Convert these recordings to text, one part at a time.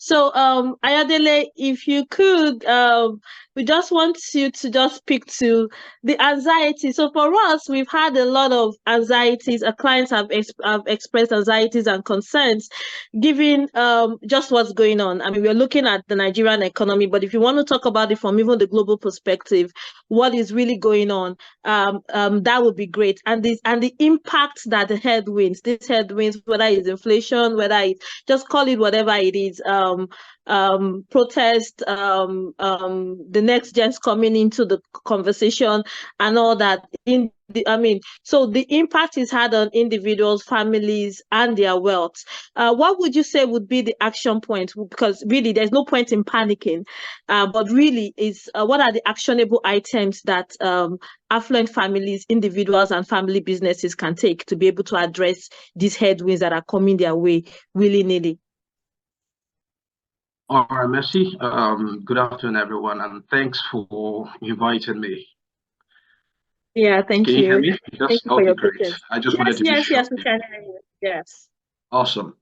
So, Ayodele, if you could, we just want you to just speak to the anxiety. So for us, we've had a lot of anxieties. Our clients have expressed anxieties and concerns, given just what's going on. I mean, we're looking at the Nigerian economy, but if you want to talk about it from even the global perspective, what is really going on, that would be great. And the impact that these headwinds, whether it's inflation, whether it's just call it whatever it is, protest, the next gens coming into the conversation and all that. So the impact is had on individuals, families, and their wealth. What would you say would be the action point? Because really, there's no point in panicking, but really, what are the actionable items that affluent families, individuals, and family businesses can take to be able to address these headwinds that are coming their way willy-nilly? All right, Messi. Good afternoon, everyone, and thanks for inviting me. Yeah, thank Can you hear you. me? Thank you for Okay, your great. patience. I just Yes, wanted to be yes, sure. yes, we can hear you. Yes. Awesome.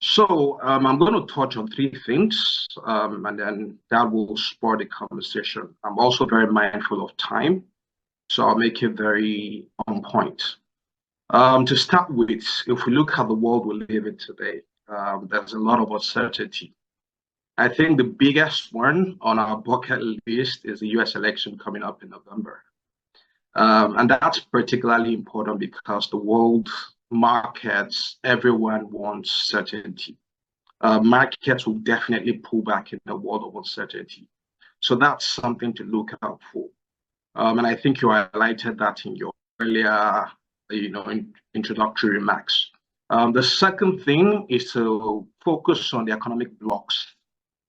So I'm going to touch on three things, and then that will spur the conversation. I'm also very mindful of time, so I'll make it very on point. To start with, if we look at the world we live in today, there's a lot of uncertainty. I think the biggest one on our bucket list is the US election coming up in November. And that's particularly important because the world markets, everyone wants certainty. Markets will definitely pull back in the world of uncertainty. So that's something to look out for. And I think you highlighted that in your earlier, introductory remarks. The second thing is to focus on the economic blocks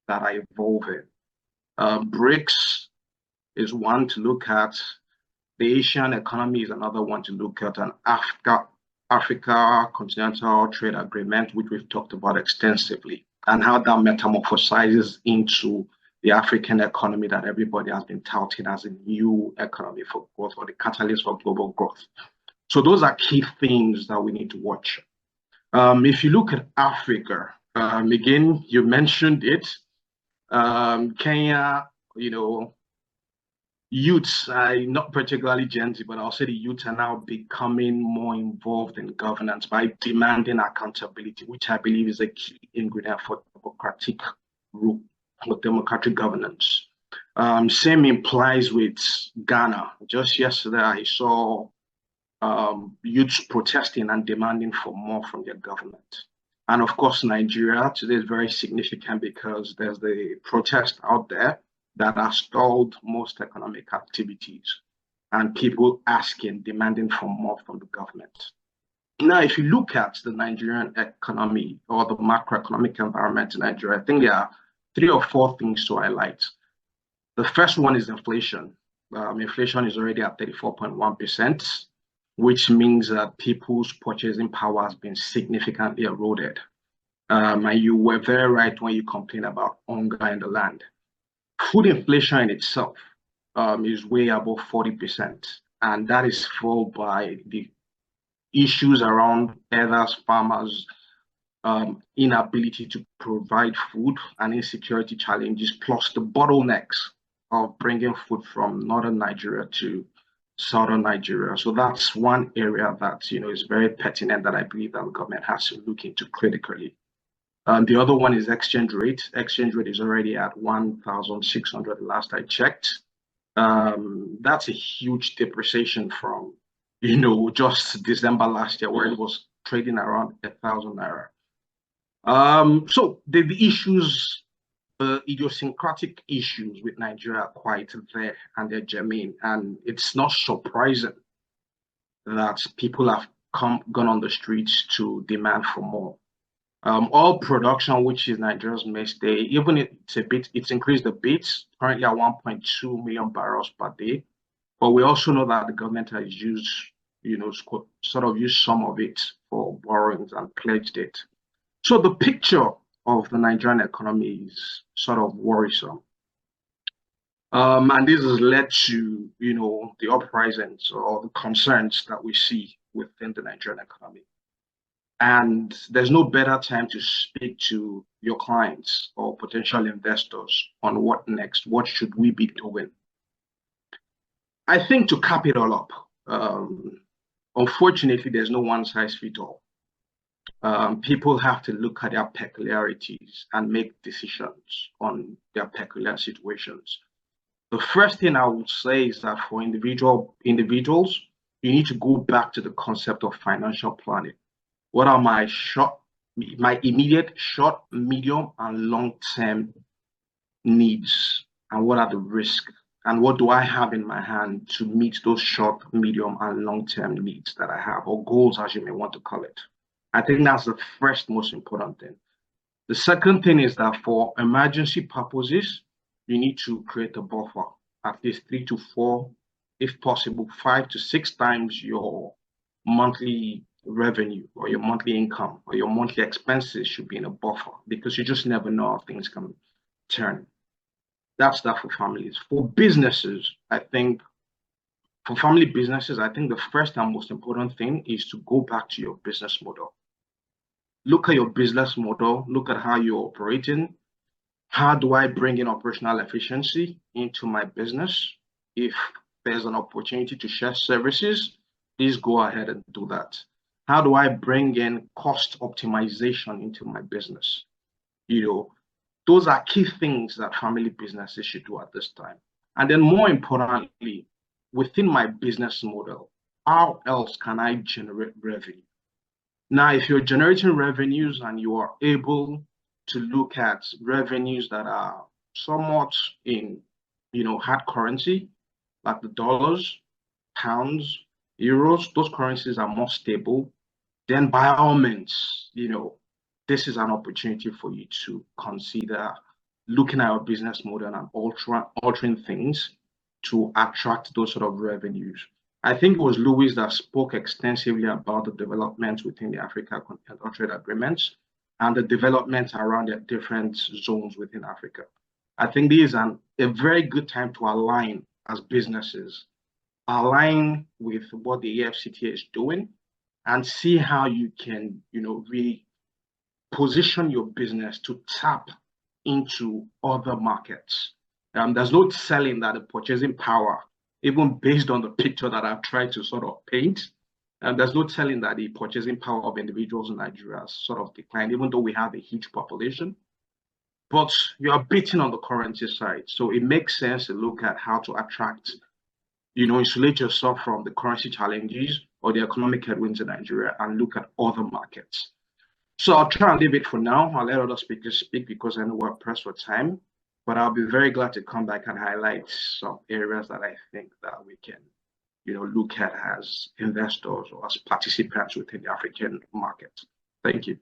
that are evolving. BRICS is one to look at. The Asian economy is another one to look at, and Africa Continental Trade Agreement, which we've talked about extensively, and how that metamorphosizes into the African economy that everybody has been touting as a new economy for growth, or the catalyst for global growth. So those are key things that we need to watch. If you look at Africa, again, you mentioned it, Kenya, youths, not particularly Gen Z, but I'll say the youth are now becoming more involved in governance by demanding accountability, which I believe is a key ingredient for democratic rule, for democratic governance. Same implies with Ghana. Just yesterday, I saw youths protesting and demanding for more from their government. And of course, Nigeria today is very significant because there's the protest out there that has stalled most economic activities and people asking, demanding for more from the government. Now, if you look at the Nigerian economy or the macroeconomic environment in Nigeria, I think there are 3 or 4 things to highlight. The first one is inflation. Inflation is already at 34.1%, which means that people's purchasing power has been significantly eroded. And you were very right when you complained about hunger in the land. Food inflation in itself is way above 40%, and that is fueled by the issues around others, farmers' inability to provide food and insecurity challenges, plus the bottlenecks of bringing food from northern Nigeria to southern Nigeria. So that's one area that is very pertinent that I believe that the government has to look into critically. The other one is exchange rate. Exchange rate is already at 1,600 last I checked. That's a huge depreciation from, just December last year where it was trading around 1,000 naira. So the issues, idiosyncratic issues with Nigeria are quite there and they're germane. And it's not surprising that people have gone on the streets to demand for more. Oil production, which is Nigeria's mainstay, even it's increased a bit, currently at 1.2 million barrels per day. But we also know that the government has used, sort of used some of it for borrowings and pledged it. So the picture of the Nigerian economy is sort of worrisome. And this has led to, the uprisings or the concerns that we see within the Nigerian economy. And there's no better time to speak to your clients or potential investors on what next, what should we be doing. I think to cap it all up, unfortunately, there's no one size fits all. People have to look at their peculiarities and make decisions on their peculiar situations. The first thing I would say is that for individuals, you need to go back to the concept of financial planning. What are my immediate short, medium, and long-term needs, and what are the risks? And what do I have in my hand to meet those short, medium, and long-term needs that I have, or goals, as you may want to call it? I think that's the first most important thing. The second thing is that for emergency purposes, you need to create a buffer, at least 3 to 4, if possible, 5 to 6 times your monthly revenue or your monthly income or your monthly expenses should be in a buffer, because you just never know how things can turn. That's that for families. For businesses, I think for family businesses, I think the first and most important thing is to go back to your business model. Look at your business model, look at how you're operating. How do I bring in operational efficiency into my business? If there's an opportunity to share services, please go ahead and do that. How do I bring in cost optimization into my business? Those are key things that family businesses should do at this time. And then more importantly, within my business model, how else can I generate revenue? Now, if you're generating revenues and you are able to look at revenues that are somewhat in, hard currency, like the dollars, pounds, euros, those currencies are more stable, then by all means, this is an opportunity for you to consider looking at your business model and altering things to attract those sort of revenues. I think it was Louis that spoke extensively about the developments within the Africa Continental Trade Agreements and the developments around the different zones within Africa. I think this is a very good time to align as businesses, align with what the AFCTA is doing, and see how you can, really position your business to tap into other markets. There's no telling that the purchasing power, even based on the picture that I've tried to sort of paint, there's no telling that the purchasing power of individuals in Nigeria has sort of declined, even though we have a huge population. But you are beating on the currency side. So it makes sense to look at how to attract, insulate yourself from the currency challenges or the economic headwinds in Nigeria and look at other markets. So I'll try and leave it for now. I'll let other speakers speak because I know we're pressed for time. But I'll be very glad to come back and highlight some areas that I think that we can, look at as investors or as participants within the African market. Thank you.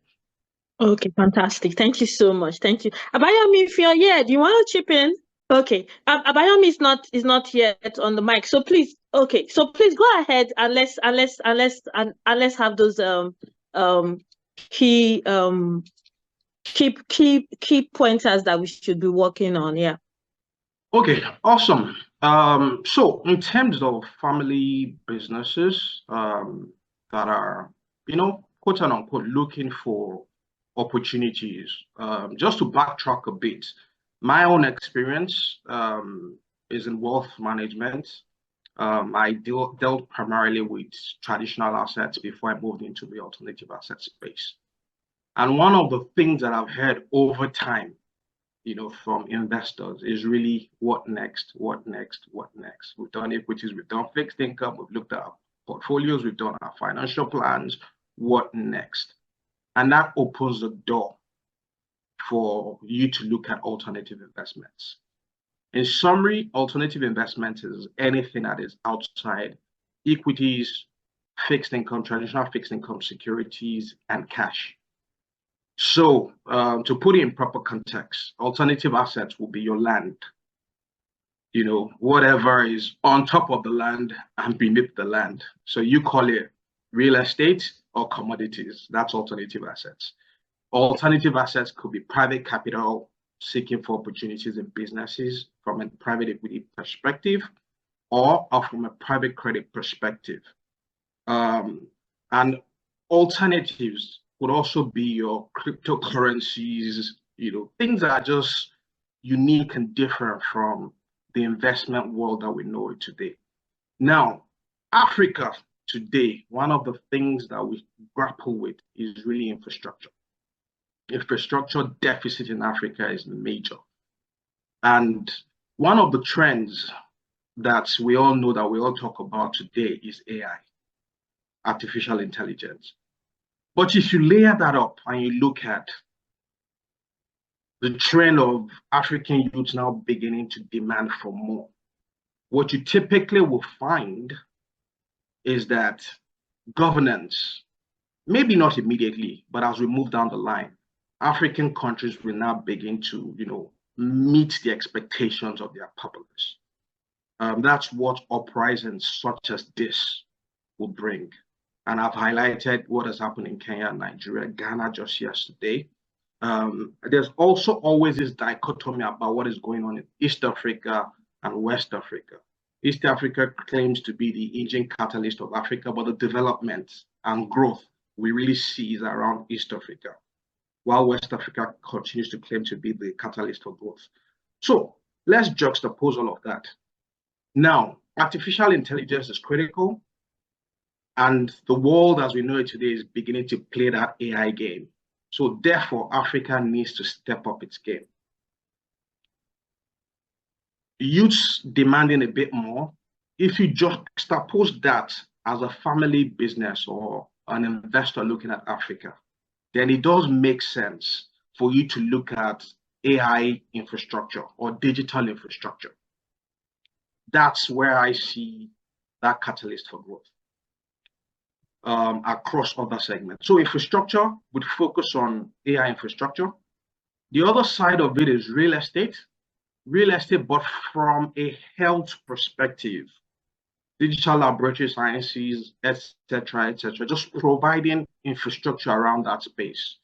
Okay, fantastic. Thank you so much. Thank you. Abayomi, if you're here, do you want to chip in? Okay. Abayomi is not yet on the mic. So please, please go ahead and let's have those key pointers that we should be working on. Yeah. Okay, awesome. So in terms of family businesses that are, quote unquote, looking for opportunities, just to backtrack a bit, my own experience is in wealth management. I dealt primarily with traditional assets before I moved into the alternative asset space. And one of the things that I've heard over time, from investors is really what next, what next, what next. We've done equities, we've done fixed income, we've looked at our portfolios, we've done our financial plans, what next? And that opens the door for you to look at alternative investments. In summary, alternative investments is anything that is outside equities, fixed income, traditional fixed income securities, and cash. So to put it in proper context, alternative assets will be your land, whatever is on top of the land and beneath the land. So you call it real estate or commodities, that's alternative assets. Alternative assets could be private capital seeking for opportunities in businesses from a private equity perspective or from a private credit perspective. And alternatives would also be your cryptocurrencies, things are just unique and different from the investment world that we know it today. Now, Africa today, one of the things that we grapple with is really infrastructure. Infrastructure deficit in Africa is major. And one of the trends that we all know that we all talk about today is AI, artificial intelligence. But if you layer that up and you look at the trend of African youth now beginning to demand for more, what you typically will find is that governance, maybe not immediately, but as we move down the line, African countries will now begin to, meet the expectations of their populace. That's what uprisings such as this will bring. And I've highlighted what has happened in Kenya, Nigeria, Ghana just yesterday. There's also always this dichotomy about what is going on in East Africa and West Africa. East Africa claims to be the engine catalyst of Africa, but the development and growth we really see is around East Africa, while West Africa continues to claim to be the catalyst for growth. So let's juxtapose all of that. Now, artificial intelligence is critical, and the world as we know it today is beginning to play that AI game. So therefore, Africa needs to step up its game. Youths demanding a bit more. If you juxtapose that as a family business or an investor looking at Africa, then it does make sense for you to look at AI infrastructure or digital infrastructure. That's where I see that catalyst for growth across other segments. So infrastructure would focus on AI infrastructure. The other side of it is real estate, but from a health perspective, digital laboratory sciences, etc., just providing infrastructure around that space.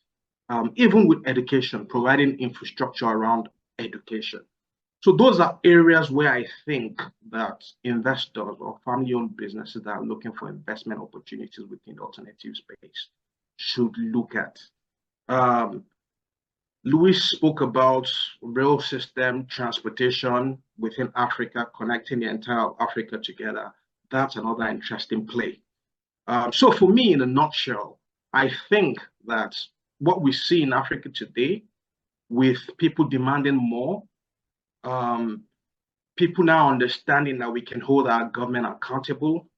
Even with education, providing infrastructure around education. So those are areas where I think that investors or family-owned businesses that are looking for investment opportunities within the alternative space should look at. Louis spoke about rail system transportation within Africa, connecting the entire Africa together. That's another interesting play. So for me, in a nutshell, I think that what we see in Africa today, with people demanding more, people now understanding that we can hold our government accountable,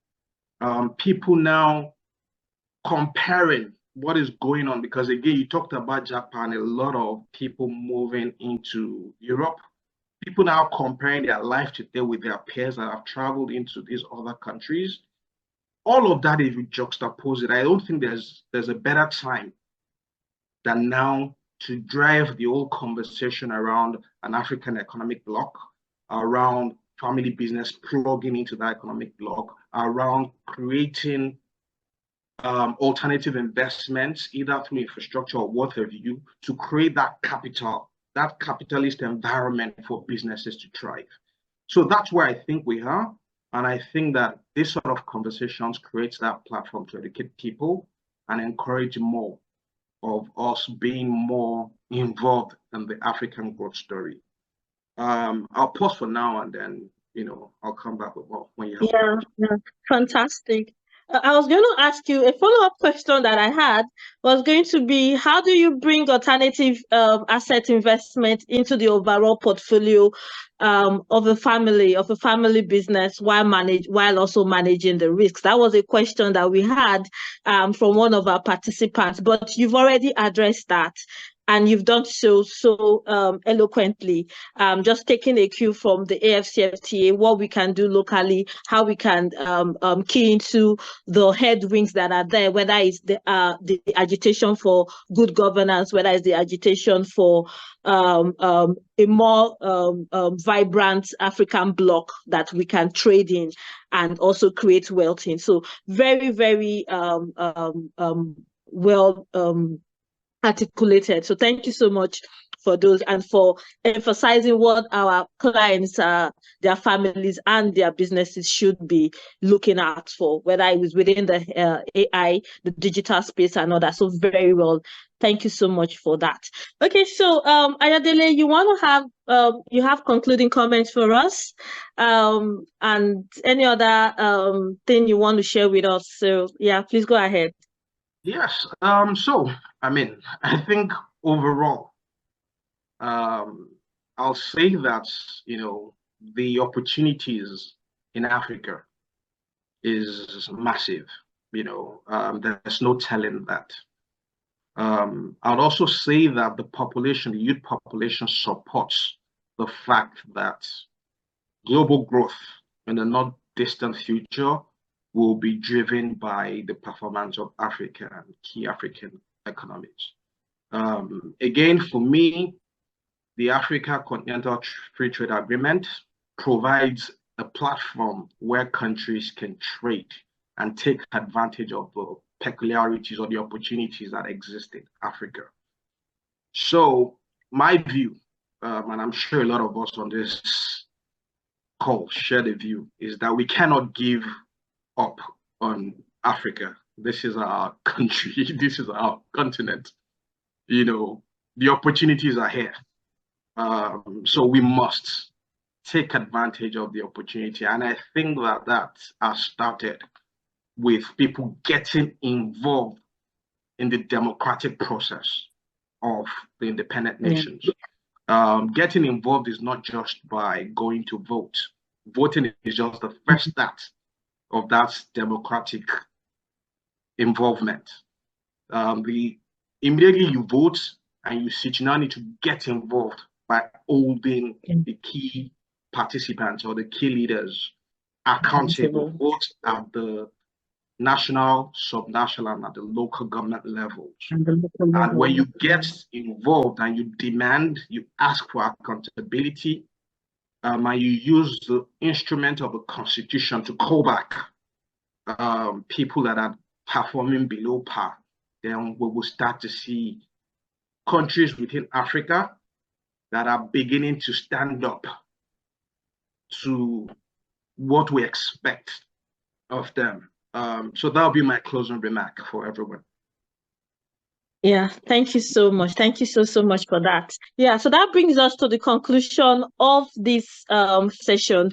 people now comparing what is going on, because again, you talked about Japan, a lot of people moving into Europe, people now comparing their life today with their peers that have traveled into these other countries. All of that, if you juxtapose it, I don't think there's a better time than now to drive the whole conversation around an African economic bloc, around family business plugging into that economic bloc, around creating alternative investments, either through infrastructure or what have you, to create that capital, that capitalist environment for businesses to thrive. So that's where I think we are. And I think that this sort of conversations creates that platform to educate people and encourage more of us being more involved in the African growth story. I'll pause for now and then, I'll come back with more when you have. Yeah, fantastic. I was going to ask you a follow-up question that I had was going to be, how do you bring alternative asset investment into the overall portfolio of a family business while also managing the risks? That was a question that we had from one of our participants, but you've already addressed that. And you've done so eloquently, just taking a cue from the AFCFTA, what we can do locally, how we can key into the headwinds that are there, whether it's the agitation for good governance, whether it's the agitation for a more vibrant African bloc that we can trade in and also create wealth in. So very, very well articulated. So thank you so much for those and for emphasizing what our clients, their families and their businesses should be looking out for, whether it was within the AI, the digital space and all that. So very well Thank you so much for that. Okay, so Ayodele, you have concluding comments for us, and any other thing you want to share with us. So yeah, please go ahead. Yes. So I mean, I think overall, I'll say that, the opportunities in Africa is massive. There's no telling that. I'd also say that the youth population supports the fact that global growth in the not distant future will be driven by the performance of Africa and key African economies. Again, for me, the Africa Continental Free Trade Agreement provides a platform where countries can trade and take advantage of the peculiarities or the opportunities that exist in Africa. So my view, and I'm sure a lot of us on this call share the view, is that we cannot give up on Africa. This is our country. This is our continent. The opportunities are here. So we must take advantage of the opportunity. And I think that has started with people getting involved in the democratic process of the independent nations. Getting involved is not just by going to vote. Voting is just the first step of that democratic involvement. Immediately you vote and you now need to get involved by holding the key participants or the key leaders accountable, both at the national, subnational, and at the local government levels. And when you get involved and you demand, you ask for accountability, and you use the instrument of the Constitution to call back people that are performing below par, then we will start to see countries within Africa that are beginning to stand up to what we expect of them. So that'll be my closing remark for everyone. Yeah, thank you so much. Thank you so much for that. Yeah, so that brings us to the conclusion of this session.